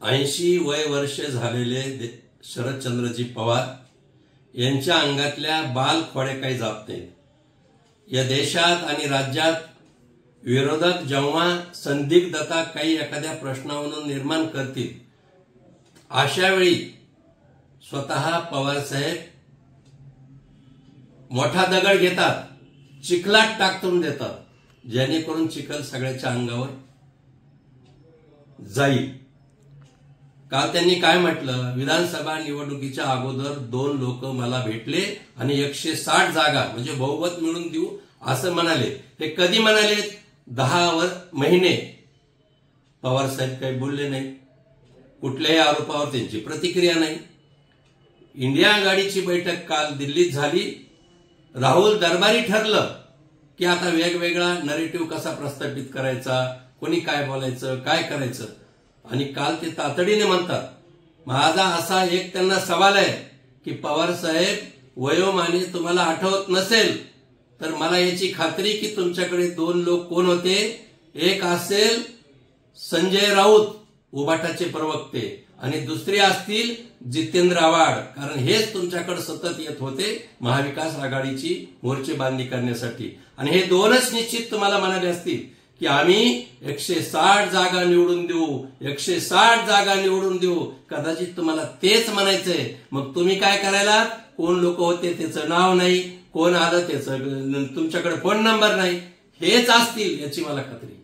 80 वय वर्ष झालेले शरदचंद्रजी पवार यांच्या अंगातल्या बाल खोडे काही जात नाहीत। या देशात आणि राज्यात विरोधक जेव्हा संदिग्धता काही एखाद्या प्रश्नावरून निर्माण करतील, अशा वेळी स्वतः पवार साहेब मोठा दगड घेतात, चिखलात टाकून देतात, जेणेकरून चिखल सगळ्याच्या अंगावर जाईल। काल त्यांनी काय म्हटलं, विधानसभा निवडणुकीच्या अगोदर 2 लोक मला भेटले आणि 160 जागा म्हणजे बहुमत मिळून देऊ असं म्हणाले। ते कधी म्हणाले? 10 महिने पवार साहेब काही बोलले नाही, कुठल्याही आरोपावर त्यांची प्रतिक्रिया नाही। इंडिया आघाडीची बैठक काल दिल्लीत झाली। राहुल दरबारी ठरलं की आता वेगवेगळा नरेटिव्ह कसा प्रस्थापित करायचा, कोणी काय बोलायचं, काय करायचं, आणि काल ते तातडीने म्हणतात। माझा असा एक त्यांना सवाल आहे की पवार साहेब, वयोमाने तुम्हाला आठवत नसेल तर मला याची खात्री की तुमच्याकडे 2 लोक कोण होते। एक असेल संजय राऊत, उबाटाचे प्रवक्ते, आणि दुसरे असतील जितेंद्र आव्हाड, कारण हेच तुमच्याकडे सतत येत होते महाविकास आघाडीची मोर्चेबांधणी करण्यासाठी, आणि हे 2च निश्चित तुम्हाला म्हणाले असतील की आम्ही 160 जागा निवडून देऊ, 160 जागा निवडून देऊ। कदाचित तुम्हाला तेच म्हणायचंय, मग तुम्ही काय करायला? कोण लोक होते त्याचं नाव नाही, कोण आलं त्याचं तुमच्याकडे फोन नंबर नाही, हेच असतील याची मला खात्री।